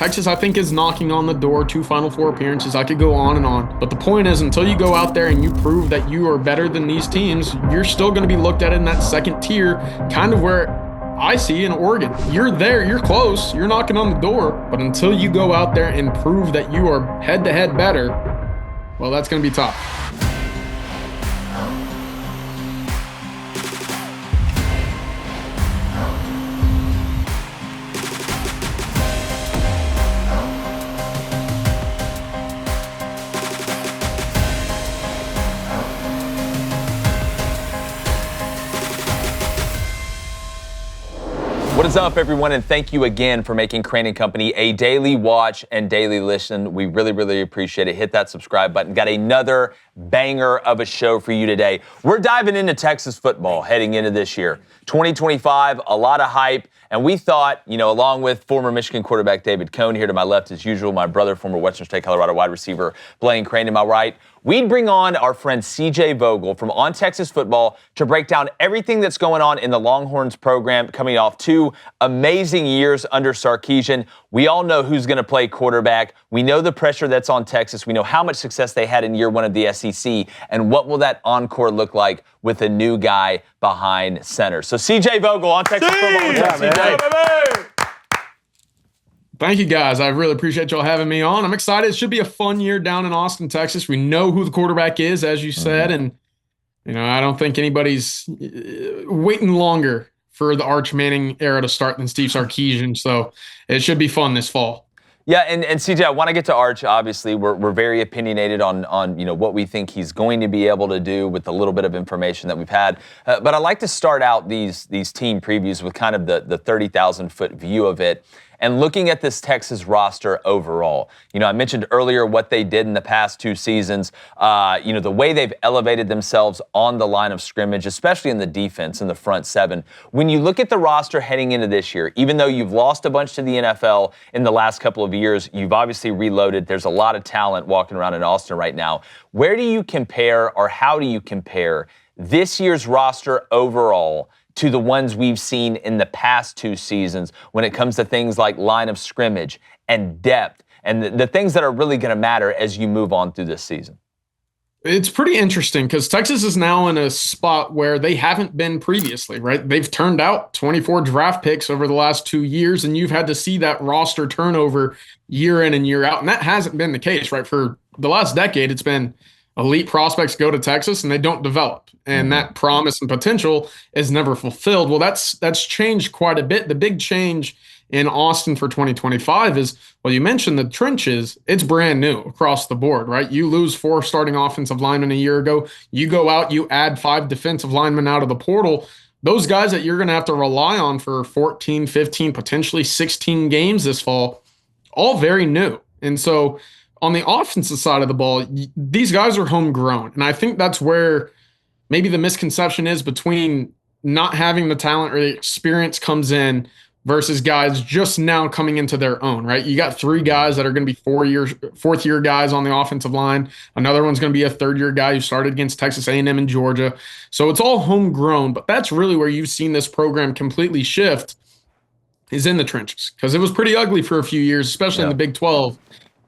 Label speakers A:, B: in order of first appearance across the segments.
A: Texas, I think, is knocking on the door, 2 Final Four appearances. I could go on and on. But the point is, until you go out there and you prove that you are better than these teams, you're still going to be looked at in that second tier, kind of where I see in Oregon. You're there, you're close, you're knocking on the door. But until you go out there and prove that you are head-to-head better, well, that's going to be tough.
B: What is up, everyone, and thank you again for making Crain & Company a daily watch and daily listen. We really, really appreciate it. Hit that subscribe button. Got another banger of a show for you today. We're diving into Texas football heading into this year. 2025, a lot of hype, and we thought, along with former Michigan quarterback David Cohn here to my left as usual, my brother, former Western State Colorado wide receiver Blaine Crain to my right, we'd bring on our friend CJ Vogel from On Texas Football to break down everything that's going on in the Longhorns program, coming off 2 amazing years under Sarkisian. We all know who's going to play quarterback. We know the pressure that's on Texas. We know how much success they had in year 1 of the SEC, and what will that encore look like with a new guy behind center. So CJ Vogel, On Texas Football. CJ.
A: Thank you, guys. I really appreciate y'all having me on. I'm excited. It should be a fun year down in Austin, Texas. We know who the quarterback is, as you said, and I don't think anybody's waiting longer for the Arch Manning era to start than Steve Sarkisian. So it should be fun this fall.
B: Yeah, and CJ, I want to get to Arch. Obviously, we're very opinionated on what we think he's going to be able to do with the little bit of information that we've had. But I like to start out these team previews with kind of the 30,000-foot view of it. And looking at this Texas roster overall, I mentioned earlier what they did in the past 2 seasons, the way they've elevated themselves on the line of scrimmage, especially in the defense in the front 7. When you look at the roster heading into this year, even though you've lost a bunch to the NFL in the last couple of years, you've obviously reloaded. There's a lot of talent walking around in Austin right now. Where do you compare, or how do you compare this year's roster overall to the ones we've seen in the past 2 seasons when it comes to things like line of scrimmage and depth and the things that are really going to matter as you move on through this season?
A: It's pretty interesting because Texas is now in a spot where they haven't been previously, right? They've turned out 24 draft picks over the last 2 years, and you've had to see that roster turnover year in and year out. And that hasn't been the case, right? For the last decade, it's been elite prospects go to Texas and they don't develop. And that promise and potential is never fulfilled. Well, that's changed quite a bit. The big change in Austin for 2025 is, well, you mentioned the trenches. It's brand new across the board, right? You lose 4 starting offensive linemen a year ago. You go out, you add 5 defensive linemen out of the portal. Those guys that you're going to have to rely on for 14, 15, potentially 16 games this fall, all very new. And so on the offensive side of the ball, these guys are homegrown. And I think that's where maybe the misconception is between not having the talent or the experience comes in versus guys just now coming into their own, right? You got 3 guys that are going to be 4th-year guys on the offensive line. Another one's going to be a 3rd-year guy who started against Texas A&M and Georgia. So it's all homegrown, but that's really where you've seen this program completely shift is in the trenches, because it was pretty ugly for a few years, especially in the Big 12.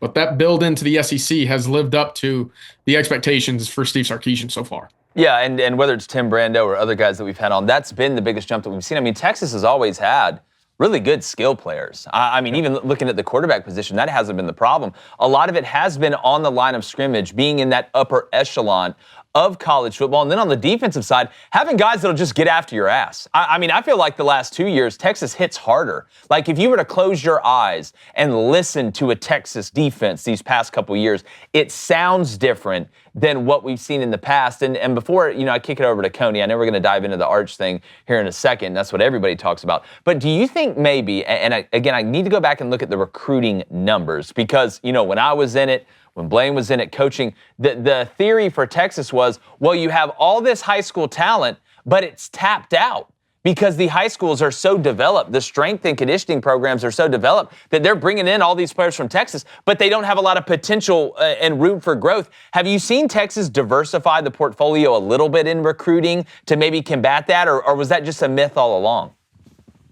A: But that build into the SEC has lived up to the expectations for Steve Sarkisian so far.
B: Yeah, and whether it's Tim Brando or other guys that we've had on, that's been the biggest jump that we've seen. I mean, Texas has always had really good skill players. I mean, even looking at the quarterback position, that hasn't been the problem. A lot of it has been on the line of scrimmage, being in that upper echelon of college football. And then on the defensive side, having guys that'll just get after your ass. I mean, I feel like the last 2 years, Texas hits harder. Like if you were to close your eyes and listen to a Texas defense these past couple years, it sounds different than what we've seen in the past. And before, I kick it over to Coney, I know we're going to dive into the Arch thing here in a second. That's what everybody talks about. But do you think maybe, and I need to go back and look at the recruiting numbers, because, when I was in it, when Blaine was in it coaching, the theory for Texas was, well, you have all this high school talent, but it's tapped out because the high schools are so developed. The strength and conditioning programs are so developed that they're bringing in all these players from Texas, but they don't have a lot of potential and room for growth. Have you seen Texas diversify the portfolio a little bit in recruiting to maybe combat that, or was that just a myth all along?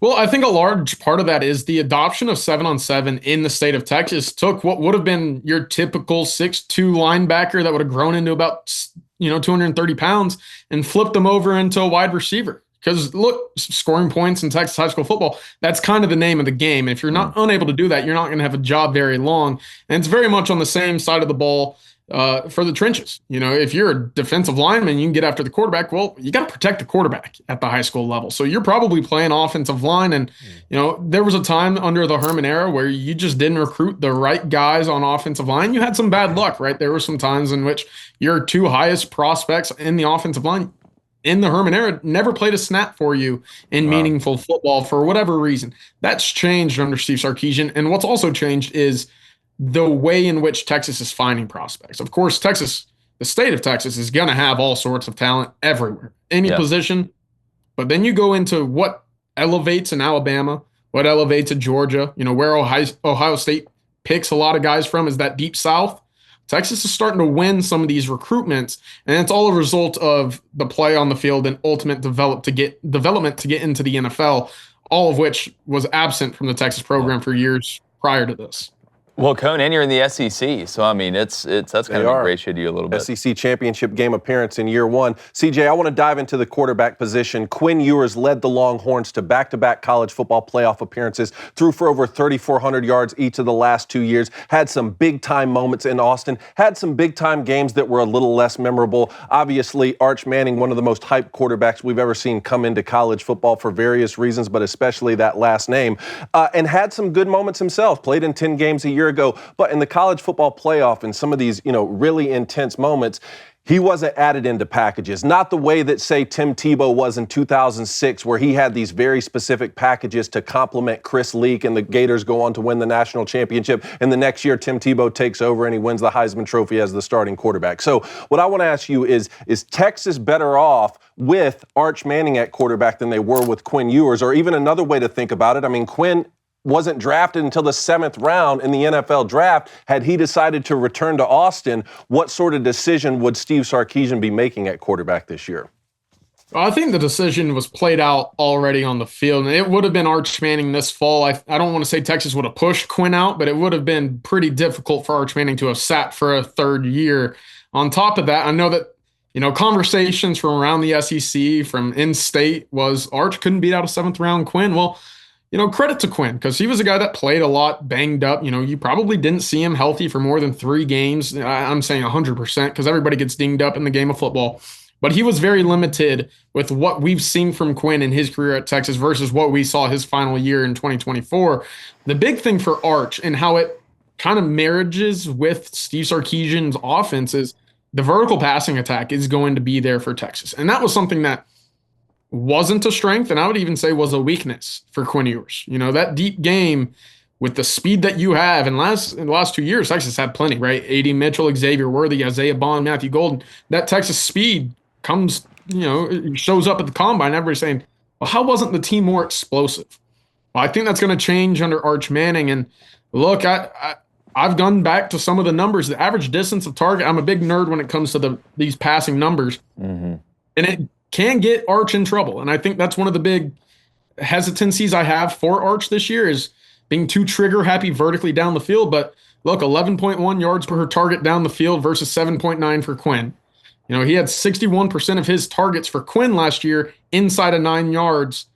A: Well, I think a large part of that is the adoption of 7-on-7 in the state of Texas took what would have been your typical 6'2" linebacker that would have grown into about 230 pounds and flipped them over into a wide receiver. Because look, scoring points in Texas high school football, that's kind of the name of the game. And if you're not unable to do that, you're not going to have a job very long. And it's very much on the same side of the ball for the trenches. If you're a defensive lineman, you can get after the quarterback. Well, you got to protect the quarterback at the high school level. So you're probably playing offensive line. And, there was a time under the Herman era where you just didn't recruit the right guys on offensive line. You had some bad luck, right? There were some times in which your two highest prospects in the offensive line in the Herman era never played a snap for you in meaningful football for whatever reason. That's changed under Steve Sarkisian. And what's also changed is the way in which Texas is finding prospects. Of course, Texas, the state of Texas, is going to have all sorts of talent everywhere, any position. But then you go into what elevates in Alabama, what elevates in Georgia, where Ohio State picks a lot of guys from is that deep South. Texas is starting to win some of these recruitments, and it's all a result of the play on the field and ultimate development to get into the NFL, all of which was absent from the Texas program for years prior to this.
B: Well, Conan, you're in the SEC, so I mean, that's kind of ingratiated you a little bit.
C: SEC championship game appearance in year one. CJ, I want to dive into the quarterback position. Quinn Ewers led the Longhorns to back-to-back college football playoff appearances, threw for over 3,400 yards each of the last 2 years, had some big-time moments in Austin, had some big-time games that were a little less memorable. Obviously, Arch Manning, one of the most hyped quarterbacks we've ever seen come into college football for various reasons, but especially that last name, and had some good moments himself, played in 10 games a year ago, but in the college football playoff and some of these, really intense moments, he wasn't added into packages. Not the way that, say, Tim Tebow was in 2006, where he had these very specific packages to complement Chris Leak and the Gators go on to win the national championship. And the next year, Tim Tebow takes over and he wins the Heisman Trophy as the starting quarterback. So what I want to ask you is Texas better off with Arch Manning at quarterback than they were with Quinn Ewers? Or even another way to think about it, I mean, Quinn wasn't drafted until the 7th round in the NFL draft. Had he decided to return to Austin, what sort of decision would Steve Sarkisian be making at quarterback this year?
A: Well, I think the decision was played out already on the field, and it would have been Arch Manning this fall. I don't want to say Texas would have pushed Quinn out, but it would have been pretty difficult for Arch Manning to have sat for a third year. On top of that, I know that conversations from around the SEC, from in-state, was Arch couldn't beat out a 7th-round Quinn. Well, credit to Quinn, because he was a guy that played a lot banged up. You probably didn't see him healthy for more than 3 games. I'm saying 100% because everybody gets dinged up in the game of football. But he was very limited with what we've seen from Quinn in his career at Texas versus what we saw his final year in 2024. The big thing for Arch and how it kind of marriages with Steve Sarkisian's offense is the vertical passing attack is going to be there for Texas. And that was something that wasn't a strength, and I would even say was a weakness for Quinn Ewers. That deep game with the speed that you have, and in the last 2 years, Texas had plenty, right? A.D. Mitchell, Xavier Worthy, Isaiah Bond, Matthew Golden. That Texas speed comes, it shows up at the combine. Everybody's saying, well, how wasn't the team more explosive? Well, I think that's going to change under Arch Manning. And look, I've gone back to some of the numbers. The average distance of target, I'm a big nerd when it comes to these passing numbers. Mm-hmm. And it can get Arch in trouble. And I think that's one of the big hesitancies I have for Arch this year is being too trigger happy vertically down the field. But look, 11.1 yards per target down the field versus 7.9 for Quinn. He had 61% of his targets for Quinn last year inside of 9 yards.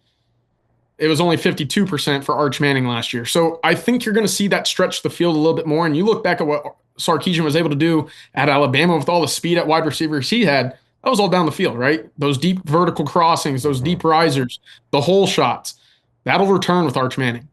A: It was only 52% for Arch Manning last year. So I think you're going to see that stretch the field a little bit more. And you look back at what Sarkisian was able to do at Alabama with all the speed at wide receivers he had. That was all down the field, right? Those deep vertical crossings, those deep risers, the hole shots. That'll return with Arch Manning.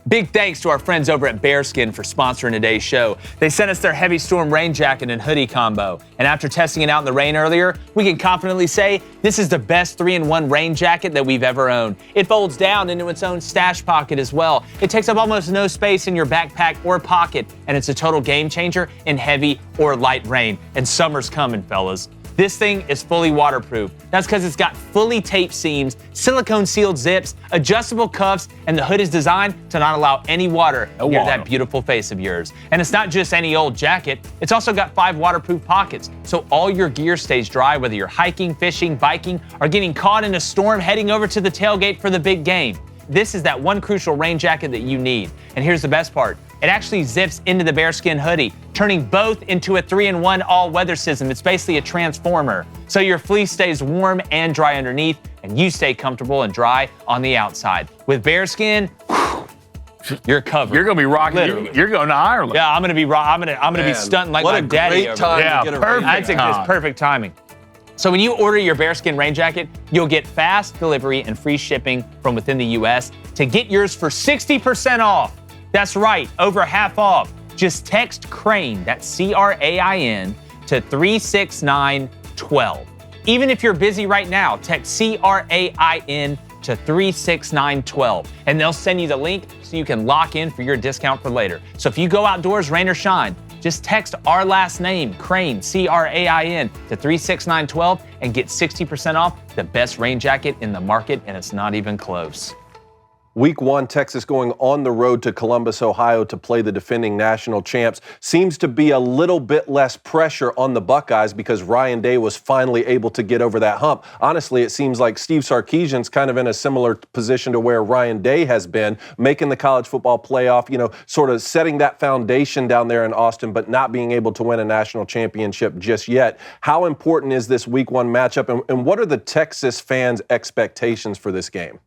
B: Big thanks to our friends over at Bearskin for sponsoring today's show. They sent us their heavy storm rain jacket and hoodie combo. And after testing it out in the rain earlier, we can confidently say this is the best 3-in-1 rain jacket that we've ever owned. It folds down into its own stash pocket as well. It takes up almost no space in your backpack or pocket, and it's a total game changer in heavy or light rain. And summer's coming, fellas. This thing is fully waterproof. That's because it's got fully taped seams, silicone sealed zips, adjustable cuffs, and the hood is designed to not allow any water near that beautiful face of yours. And it's not just any old jacket. It's also got 5 waterproof pockets, so all your gear stays dry whether you're hiking, fishing, biking, or getting caught in a storm heading over to the tailgate for the big game. this is that one crucial rain jacket that you need. And here's the best part. It actually zips into the bearskin hoodie, turning both into a 3-in-1 all-weather system. It's basically a transformer. So your fleece stays warm and dry underneath, and you stay comfortable and dry on the outside. With bearskin, you're covered.
D: You're going to be rocking.
B: Literally.
D: You're going to Ireland.
B: Yeah, I'm gonna be stunting like my daddy over there.
D: Yeah, perfect.
B: It's perfect timing. So when you order your bearskin rain jacket, you'll get fast delivery and free shipping from within the U.S. To get yours for 60% off. That's right, over half off. Just text Crain, that's C-R-A-I-N, to 36912. Even if you're busy right now, text C-R-A-I-N to 36912, and they'll send you the link so you can lock in for your discount for later. So if you go outdoors, rain or shine, just text our last name, Crain, C-R-A-I-N, to 36912 and get 60% off the best rain jacket in the market, and it's not even close.
C: Week 1, Texas going on the road to Columbus, Ohio to play the defending national champs. Seems to be a little bit less pressure on the Buckeyes because Ryan Day was finally able to get over that hump. Honestly, it seems like Steve Sarkisian's kind of in a similar position to where Ryan Day has been, making the college football playoff, sort of setting that foundation down there in Austin, but not being able to win a national championship just yet. How important is this Week 1 matchup, and what are the Texas fans' expectations for this game?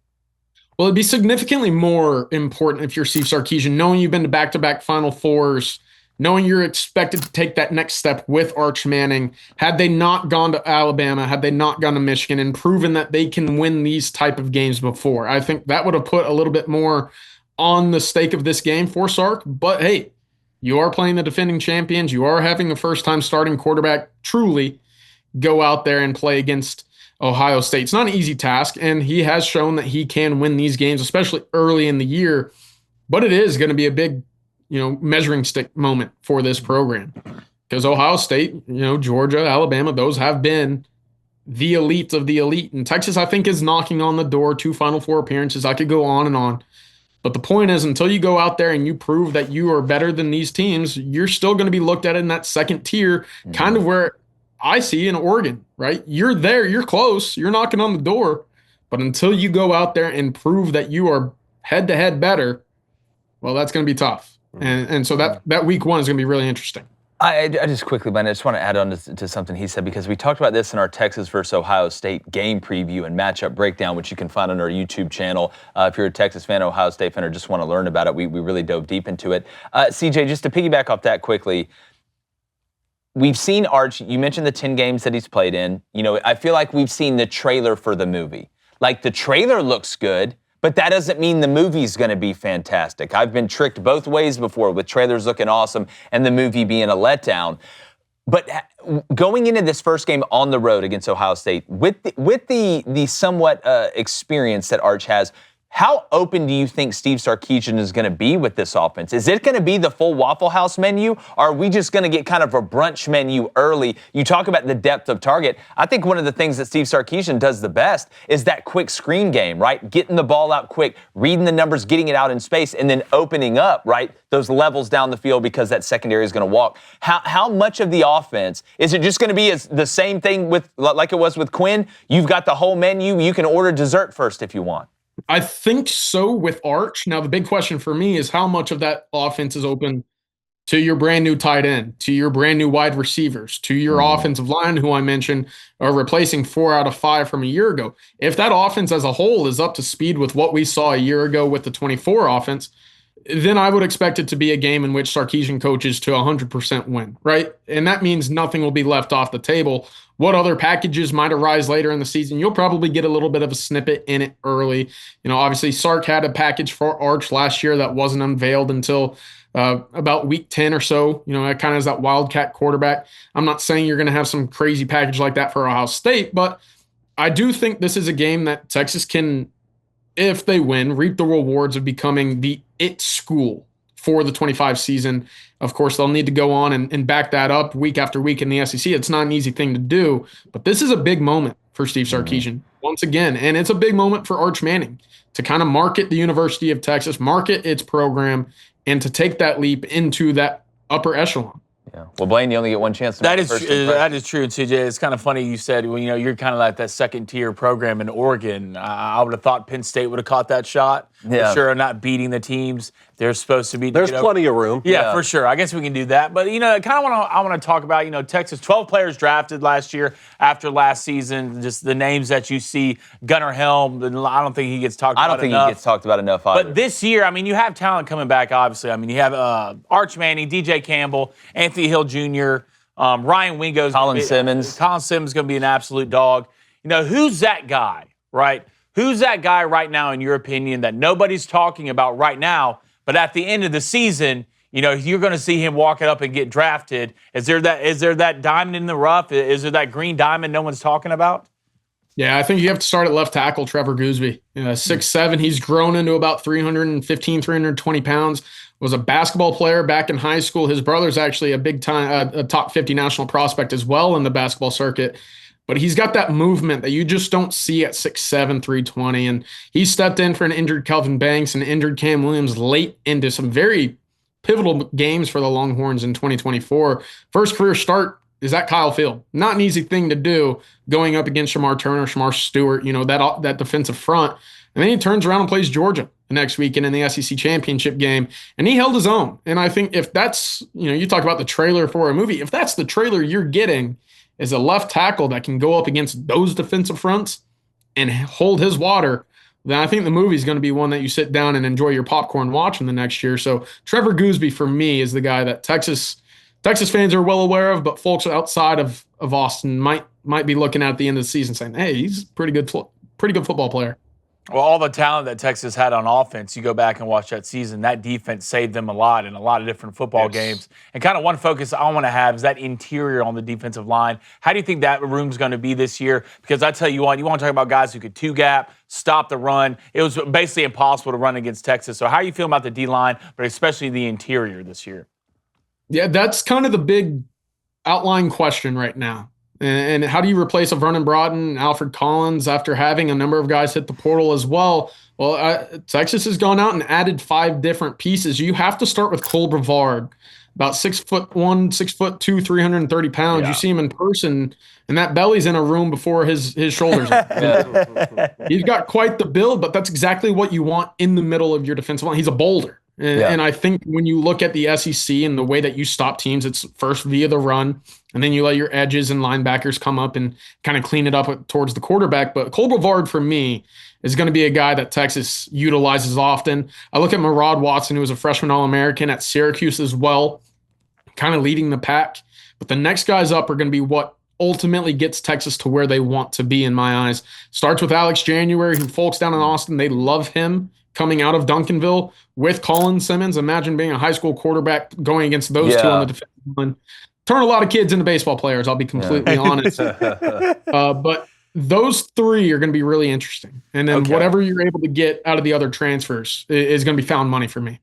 A: Well, it'd be significantly more important if you're Steve Sarkisian, knowing you've been to back-to-back Final Fours, knowing you're expected to take that next step with Arch Manning. Had they not gone to Alabama, had they not gone to Michigan and proven that they can win these type of games before, I think that would have put a little bit more on the stake of this game for Sark. But hey, you are playing the defending champions. You are having a first-time starting quarterback truly go out there and play against Ohio State. It's not an easy task, and he has shown that he can win these games, especially early in the year. But it is going to be a big, measuring stick moment for this program because Ohio State, Georgia, Alabama, those have been the elite of the elite. And Texas, I think, is knocking on the door, 2 Final Four appearances. I could go on and on. But the point is, until you go out there and you prove that you are better than these teams, you're still going to be looked at in that second tier, kind of where I see in Oregon, right? You're there, you're close, you're knocking on the door, but until you go out there and prove that you are head-to-head better, well, that's going to be tough. And so that Week 1 is going to be really interesting.
B: I just quickly, Ben, I just want to add on to something he said, because we talked about this in our Texas versus Ohio State game preview and matchup breakdown, which you can find on our YouTube channel. If you're a Texas fan, Ohio State fan, or just want to learn about it, we really dove deep into it. CJ, just to piggyback off that quickly, we've seen Arch, you mentioned the 10 games that he's played in. I feel like we've seen the trailer for the movie. Like, the trailer looks good, but that doesn't mean the movie's going to be fantastic. I've been tricked both ways before, with trailers looking awesome and the movie being a letdown. But going into this first game on the road against Ohio State, with the somewhat experience that Arch has, how open do you think Steve Sarkisian is going to be with this offense? Is it going to be the full Waffle House menu, or are we just going to get kind of a brunch menu early? You talk about the depth of target. I think one of the things that Steve Sarkisian does the best is that quick screen game, right? Getting the ball out quick, reading the numbers, getting it out in space, and then opening up, right, those levels down the field because that secondary is going to walk. How much of the offense, is it just going to be the same thing with like it was with Quinn? You've got the whole menu. You can order dessert first if you want.
A: I think so with Arch. Now, the big question for me is how much of that offense is open to your brand new tight end, to your brand new wide receivers, to your offensive line, who I mentioned are replacing 4 out of 5 from a year ago. If that offense as a whole is up to speed with what we saw a year ago with the 24 offense, then I would expect it to be a game in which Sarkisian coaches to 100% win, right? And that means nothing will be left off the table. What other packages might arise later in the season? You'll probably get a little bit of a snippet in it early. Obviously Sark had a package for Arch last year that wasn't unveiled until about week 10 or so. That kind of is that wildcat quarterback. I'm not saying you're going to have some crazy package like that for Ohio State, but I do think this is a game that Texas can, if they win, reap the rewards of becoming the it school for the 25 season. Of course, they'll need to go on and back that up week after week in the SEC. It's not an easy thing to do, but this is a big moment for Steve Sarkisian once again. And it's a big moment for Arch Manning to kind of market the University of Texas, market its program, and to take that leap into that upper echelon.
B: Yeah. Well, Blaine, you only get one chance to
D: That
B: make
D: is
B: the first impression.
D: that is true, and CJ, it's kind of funny you said, well, you're kind of like that second tier program in Oregon. I would have thought Penn State would have caught that shot.
B: Yeah.
D: For sure, not beating the teams they're supposed to be.
C: There's plenty of room.
D: Yeah, for sure. I guess we can do that. But, kind of I want to talk about, Texas, 12 players drafted last year after last season. Just the names that you see. Gunnar Helm, I don't think he gets talked about enough.
B: I don't think he gets talked about enough either.
D: But this year, you have talent coming back, obviously. You have Arch Manning, DJ Campbell, Anthony Hill Jr., Ryan Wingo's
B: Colin Simmons.
D: Colin Simmons is going to be an absolute dog. Who's that guy, right? Who's that guy right now, in your opinion, that nobody's talking about right now, but at the end of the season, you're going to see him walk it up and get drafted? Is there that diamond in the rough? Is there that green diamond no one's talking about?
A: Yeah, I think you have to start at left tackle, Trevor Gooseby. 6'7", he's grown into about 315, 320 pounds. Was a basketball player back in high school. His brother's actually a top 50 national prospect as well in the basketball circuit. But he's got that movement that you just don't see at 6'7", 320. And he stepped in for an injured Kelvin Banks and injured Cam Williams late into some very pivotal games for the Longhorns in 2024. First career start is at Kyle Field. Not an easy thing to do going up against Shamar Turner, Shamar Stewart, that defensive front. And then he turns around and plays Georgia the next weekend in the SEC championship game. And he held his own. And I think if that's, you talk about the trailer for a movie, if that's the trailer you're getting is a left tackle that can go up against those defensive fronts and hold his water, then I think the movie is going to be one that you sit down and enjoy your popcorn watching the next year. So Trevor Gooseby, for me, is the guy that Texas fans are well aware of, but folks outside of Austin might be looking at the end of the season saying, hey, he's a pretty good football player.
D: Well, all the talent that Texas had on offense, you go back and watch that season, that defense saved them a lot in a lot of different football games. And kind of one focus I want to have is that interior on the defensive line. How do you think that room's going to be this year? Because I tell you what, you want to talk about guys who could two-gap, stop the run. It was basically impossible to run against Texas. So how are you feeling about the D-line, but especially the interior this year?
A: Yeah, that's kind of the big outline question right now. And how do you replace a Vernon Broughton and Alfred Collins after having a number of guys hit the portal as well? Well, Texas has gone out and added 5 different pieces. You have to start with Cole Brevard, about 6'1", 6'2", 330 pounds. Yeah. You see him in person, and that belly's in a room before his shoulders. He's got quite the build, but that's exactly what you want in the middle of your defensive line. He's a boulder. And I think when you look at the SEC and the way that you stop teams, it's first via the run, and then you let your edges and linebackers come up and kind of clean it up towards the quarterback. But Cole Brevard, for me, is going to be a guy that Texas utilizes often. I look at Murad Watson, who was a freshman All-American at Syracuse as well, kind of leading the pack. But the next guys up are going to be what ultimately gets Texas to where they want to be in my eyes. Starts with Alex January, who folks down in Austin, they love him coming out of Duncanville with Colin Simmons. Imagine being a high school quarterback going against those two on the defensive line. Turn a lot of kids into baseball players, I'll be completely honest. But those 3 are going to be really interesting. And then whatever you're able to get out of the other transfers is going to be found money for me.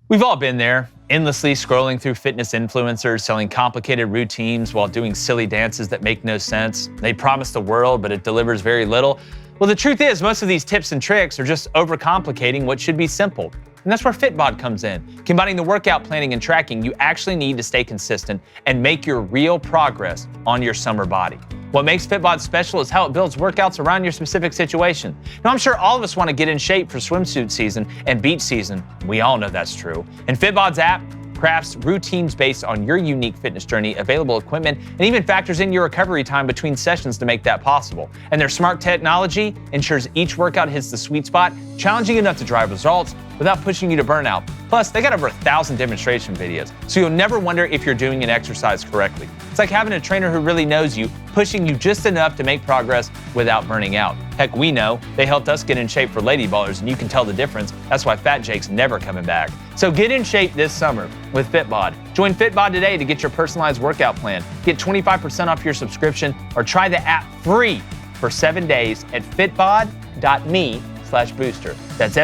B: We've all been there, endlessly scrolling through fitness influencers, selling complicated routines while doing silly dances that make no sense. They promise the world, but it delivers very little. Well, the truth is, most of these tips and tricks are just overcomplicating what should be simple. And that's where Fitbod comes in. Combining the workout planning and tracking, you actually need to stay consistent and make your real progress on your summer body. What makes Fitbod special is how it builds workouts around your specific situation. Now, I'm sure all of us want to get in shape for swimsuit season and beach season. We all know that's true. And Fitbod's app crafts routines based on your unique fitness journey, available equipment, and even factors in your recovery time between sessions to make that possible. And their smart technology ensures each workout hits the sweet spot, challenging enough to drive results without pushing you to burnout. Plus, they got over 1,000 demonstration videos, so you'll never wonder if you're doing an exercise correctly. It's like having a trainer who really knows you, pushing you just enough to make progress without burning out. Heck, we know. They helped us get in shape for Lady Ballers, and you can tell the difference. That's why Fat Jake's never coming back. So get in shape this summer with Fitbod. Join Fitbod today to get your personalized workout plan. Get 25% off your subscription, or try the app free for 7 days at fitbod.me/booster. That's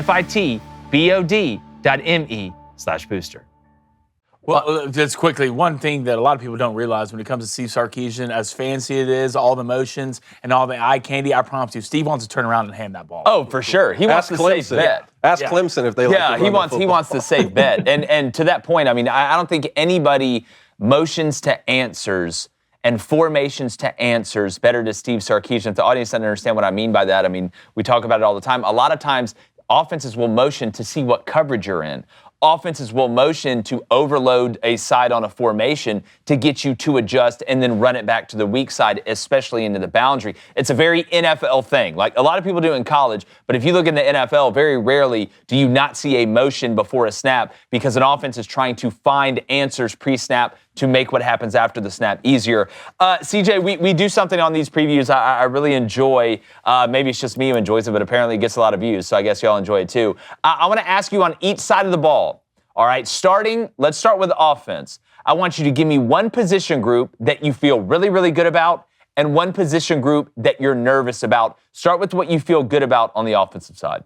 B: fitbod.me/booster.
D: Well, just quickly, one thing that a lot of people don't realize when it comes to Steve Sarkisian, as fancy it is, all the motions and all the eye candy, I promise you, Steve wants to turn around and hand that ball.
B: Oh, for sure. He wants to save bet.
C: Ask Clemson if they like to run
B: he wants to save bet. And to that point, I mean, I don't think anybody motions to answers and formations to answers better to Steve Sarkisian. If the audience doesn't understand what I mean by that, I mean, we talk about it all the time. A lot of times, offenses will motion to see what coverage you're in. Offenses will motion to overload a side on a formation to get you to adjust and then run it back to the weak side, especially into the boundary. It's a very NFL thing. Like a lot of people do in college, but if you look in the NFL, very rarely do you not see a motion before a snap because an offense is trying to find answers pre-snap to make what happens after the snap easier. CJ, we do something on these previews I really enjoy. Maybe it's just me who enjoys it, but apparently it gets a lot of views, so I guess y'all enjoy it too. I want to ask you on each side of the ball. All right, let's start with offense. I want you to give me one position group that you feel really, really good about and one position group that you're nervous about. Start with what you feel good about on the offensive side.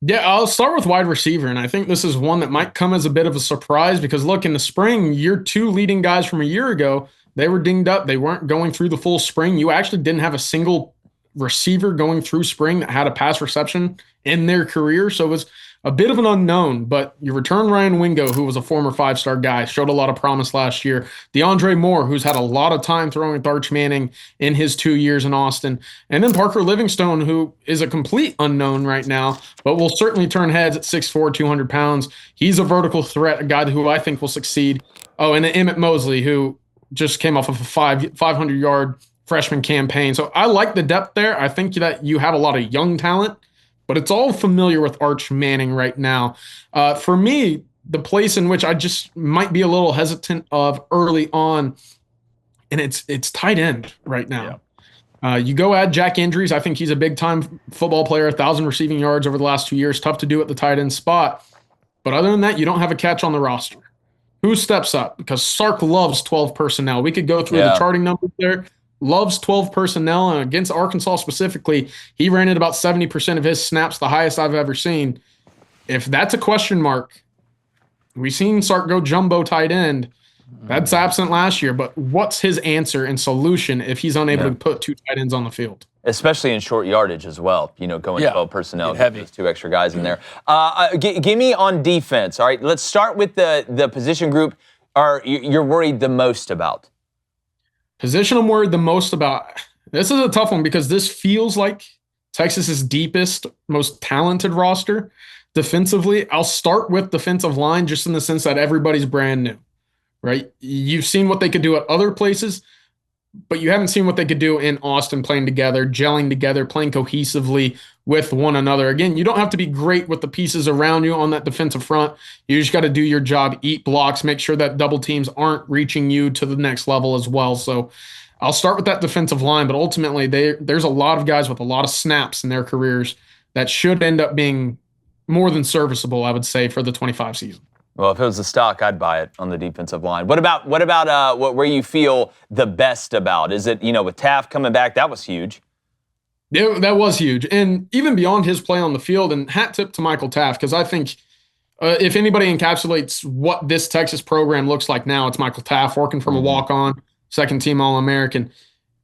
A: Yeah, I'll start with wide receiver, and I think this is one that might come as a bit of a surprise because, look, in the spring, your two leading guys from a year ago, they were dinged up. They weren't going through the full spring. You actually didn't have a single receiver going through spring that had a pass reception in their career, so it was a bit of an unknown, but you return Ryan Wingo, who was a former five-star guy, showed a lot of promise last year. DeAndre Moore, who's had a lot of time throwing with Arch Manning in his 2 years in Austin. And then Parker Livingstone, who is a complete unknown right now, but will certainly turn heads at 6'4", 200 pounds. He's a vertical threat, a guy who I think will succeed. Oh, and Emmett Mosley, who just came off of a 500-yard freshman campaign. So I like the depth there. I think that you have a lot of young talent, but it's all familiar with Arch Manning right now. For me, the place in which I just might be a little hesitant of early on, and it's tight end right now. Yeah. You go add Jack Andrews. I think he's a big-time football player, 1,000 receiving yards over the last 2 years. Tough to do at the tight end spot. But other than that, you don't have a catch on the roster. Who steps up? Because Sark loves 12 personnel. We could go through the charting numbers there. Loves 12 personnel, and against Arkansas specifically, he ran at about 70% of his snaps, the highest I've ever seen. If that's a question mark, we've seen Sark go jumbo tight end. That's absent last year, but what's his answer and solution if he's unable to put two tight ends on the field?
B: Especially in short yardage as well, going 12 personnel,
D: heavy.
B: Those two extra guys in there. Give me on defense. All right, let's start with the position group you're worried the most about.
A: Position I'm worried the most about. This is a tough one because this feels like Texas's deepest, most talented roster defensively. I'll start with defensive line just in the sense that everybody's brand new, right? You've seen what they could do at other places, but you haven't seen what they could do in Austin playing together, gelling together, playing cohesively with one another. Again, you don't have to be great with the pieces around you on that defensive front. You just got to do your job, eat blocks, make sure that double teams aren't reaching you to the next level as well. So I'll start with that defensive line, but ultimately there's a lot of guys with a lot of snaps in their careers that should end up being more than serviceable, I would say, for the 25 season.
B: Well, if it was a stock, I'd buy it on the defensive line. What about where you feel the best about? Is it, with Taft coming back, that was huge.
A: Yeah, that was huge. And even beyond his play on the field, and hat tip to Michael Taft, because I think if anybody encapsulates what this Texas program looks like now, it's Michael Taft working from a walk-on, second-team All-American.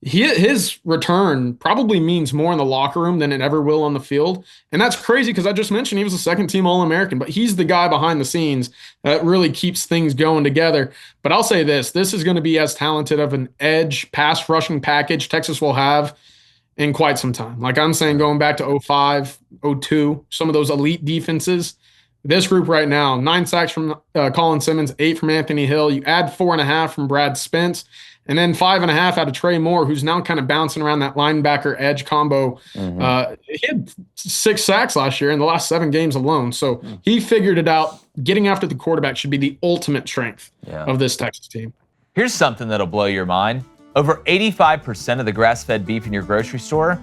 A: His return probably means more in the locker room than it ever will on the field. And that's crazy because I just mentioned he was a second-team All-American, but he's the guy behind the scenes that really keeps things going together. But I'll say this is going to be as talented of an edge pass rushing package Texas will have in quite some time. Like I'm saying, going back to 05, 02, some of those elite defenses, this group right now, 9 sacks from Colin Simmons, 8 from Anthony Hill. You add 4.5 from Brad Spence, and then 5.5 out of Trey Moore, who's now kind of bouncing around that linebacker edge combo. He had 6 sacks last year in the last 7 games alone. So he figured it out. Getting after the quarterback should be the ultimate strength of this Texas team.
B: Here's something that'll blow your mind. Over 85% of the grass-fed beef in your grocery store,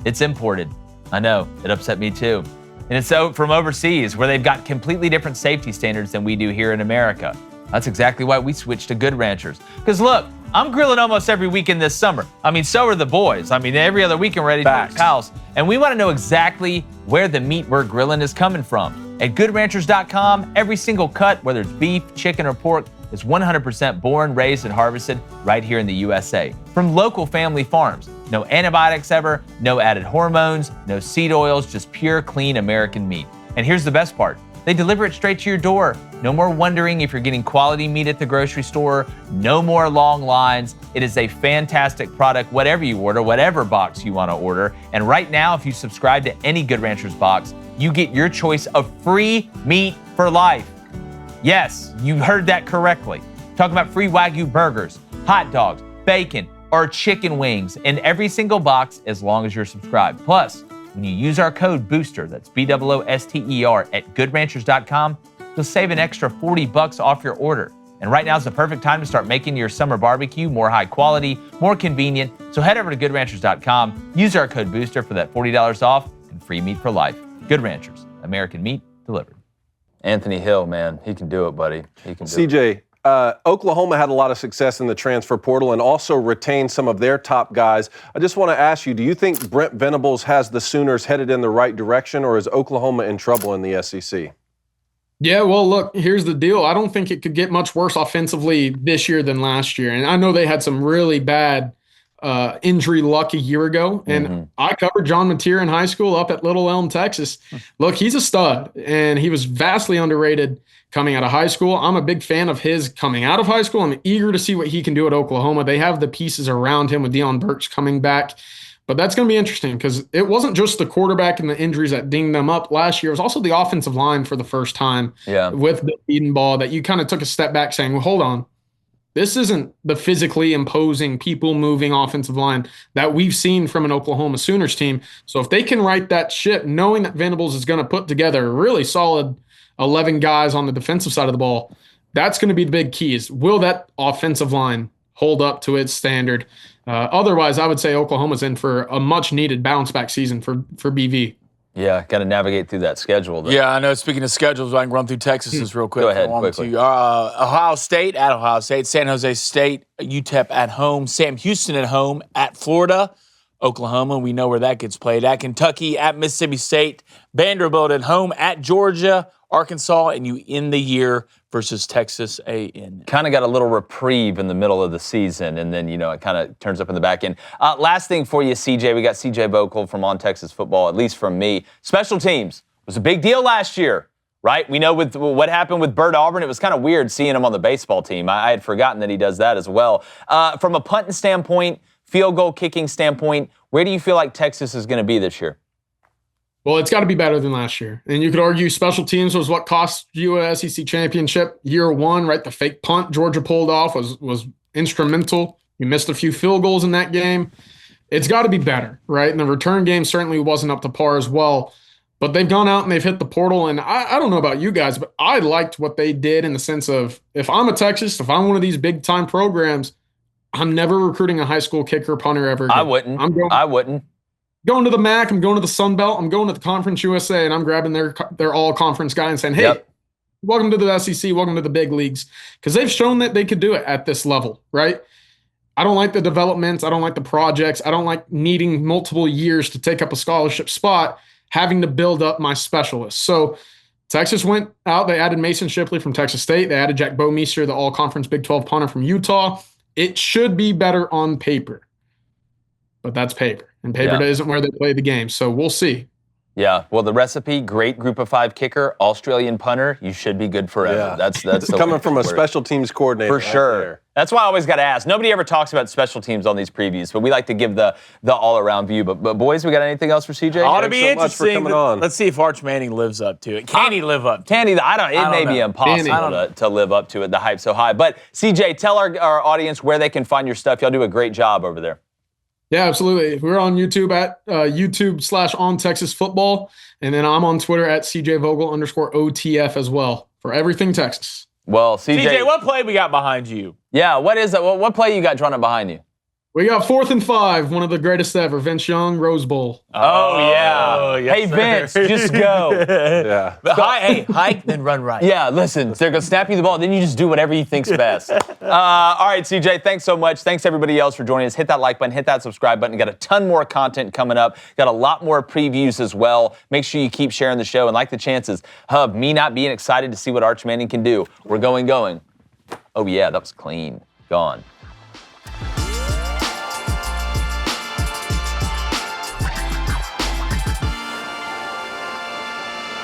B: it's imported. I know, it upset me too. And it's from overseas, where they've got completely different safety standards than we do here in America. That's exactly why we switched to Good Ranchers. Because look, I'm grilling almost every weekend this summer. So are the boys. Every other weekend we're ready to the house. And we want to know exactly where the meat we're grilling is coming from. At GoodRanchers.com, every single cut, whether it's beef, chicken, or pork, is 100% born, raised, and harvested right here in the USA. From local family farms. No antibiotics ever, no added hormones, no seed oils, just pure, clean American meat. And here's the best part. They deliver it straight to your door. No more wondering if you're getting quality meat at the grocery store. No more long lines. It is a fantastic product, whatever you order, whatever box you want to order. And right now, if you subscribe to any Good Ranchers box, you get your choice of free meat for life. Yes, you heard that correctly. Talking about free Wagyu burgers, hot dogs, bacon, or chicken wings in every single box as long as you're subscribed. Plus, when you use our code BOOSTER, that's BOOSTER, at goodranchers.com, you'll save an extra $40 off your order. And right now is the perfect time to start making your summer barbecue more high quality, more convenient. So head over to goodranchers.com, use our code BOOSTER for that $40 off and free meat for life. Good Ranchers, American meat delivered. Anthony Hill, man, he can do it, buddy. He can do
C: CJ,
B: it.
C: Oklahoma had a lot of success in the transfer portal and also retained some of their top guys. I just want to ask you, do you think Brent Venables has the Sooners headed in the right direction, or is Oklahoma in trouble in the SEC?
A: Yeah, well, look, here's the deal. I don't think it could get much worse offensively this year than last year. And I know they had some really bad injury luck a year ago. And I covered John Mateer in high school up at Little Elm, Texas. Look, he's a stud, and he was vastly underrated coming out of high school. I'm a big fan of his coming out of high school. I'm eager to see what he can do at Oklahoma. They have the pieces around him with Deion Burks coming back. But that's going to be interesting because it wasn't just the quarterback and the injuries that dinged them up last year. It was also the offensive line for the first time with the Eden ball that you kind of took a step back saying, well, hold on. This isn't the physically imposing, people-moving offensive line that we've seen from an Oklahoma Sooners team. So if they can right that ship, knowing that Venables is going to put together a really solid 11 guys on the defensive side of the ball, that's going to be the big key is will that offensive line hold up to its standard? Otherwise, I would say Oklahoma's in for a much-needed bounce-back season for BV.
B: Yeah, got to navigate through that schedule, though.
D: Yeah, I know. Speaking of schedules, I can run through Texas's real quick.
B: Go ahead, quickly.
D: Ohio State at Ohio State, San Jose State, UTEP at home, Sam Houston at home, at Florida, Oklahoma. We know where that gets played. At Kentucky, at Mississippi State, Vanderbilt at home, at Georgia, Arkansas, and you end the year versus Texas A&M.
B: Kind of got a little reprieve in the middle of the season, and then, it kind of turns up in the back end. Last thing for you, CJ. We got CJ Vogel from On Texas Football, at least from me. Special teams was a big deal last year, right? We know with what happened with Bert Auburn, it was kind of weird seeing him on the baseball team. I had forgotten that he does that as well. From a punting standpoint, field goal kicking standpoint, where do you feel like Texas is going to be this year?
A: Well, it's got to be better than last year. And you could argue special teams was what cost you a SEC championship year one, right? The fake punt Georgia pulled off was instrumental. You missed a few field goals in that game. It's got to be better, right? And the return game certainly wasn't up to par as well. But they've gone out and they've hit the portal. And I don't know about you guys, but I liked what they did in the sense of if I'm a Texas, if I'm one of these big-time programs, I'm never recruiting a high school kicker punter ever again.
B: I wouldn't.
A: Going to the MAC, I'm going to the Sun Belt, I'm going to the Conference USA, and I'm grabbing their all-conference guy and saying, hey, welcome to the SEC, welcome to the big leagues. Because they've shown that they could do it at this level, right? I don't like the developments. I don't like the projects. I don't like needing multiple years to take up a scholarship spot, having to build up my specialists. So Texas went out. They added Mason Shipley from Texas State. They added Jack Bomeester, the all-conference Big 12 punter from Utah. It should be better on paper. But that's paper. And paper isn't where they play the game. So we'll see.
B: Yeah. Well, the recipe, great group of five kicker, Australian punter, you should be good forever.
C: Yeah.
B: That's
C: coming from a special teams coordinator.
B: For sure. That's why I always got to ask. Nobody ever talks about special teams on these previews, but we like to give the all-around view. But boys, we got anything else for CJ?
D: Ought to be
C: so much for
D: interesting.
C: coming on.
D: Let's see if Arch Manning lives up to it. Can he live up to it?
B: It may be impossible to live up to it. The hype's so high. But CJ, tell our audience where they can find your stuff. Y'all do a great job over there.
A: Yeah, absolutely. We're on YouTube at YouTube/On Texas Football. And then I'm on Twitter at CJVogel_OTF as well for everything Texas.
B: Well, CJ,
D: what play we got behind you?
B: Yeah, what is it? What play you got drawn up behind you?
A: We got 4th and 5, one of the greatest ever, Vince Young, Rose Bowl.
B: Oh yeah.
D: Yes,
B: hey,
D: sir.
B: Vince, just go.
C: Yeah.
D: Hike, then run right.
B: Yeah, listen, they're going to snap you the ball, then you just do whatever you think's best. All right, CJ, thanks so much. Thanks, everybody else, for joining us. Hit that like button, hit that subscribe button. Got a ton more content coming up. Got a lot more previews as well. Make sure you keep sharing the show and like the chances of me not being excited to see what Arch Manning can do. We're going. Oh, yeah, that was clean. Gone.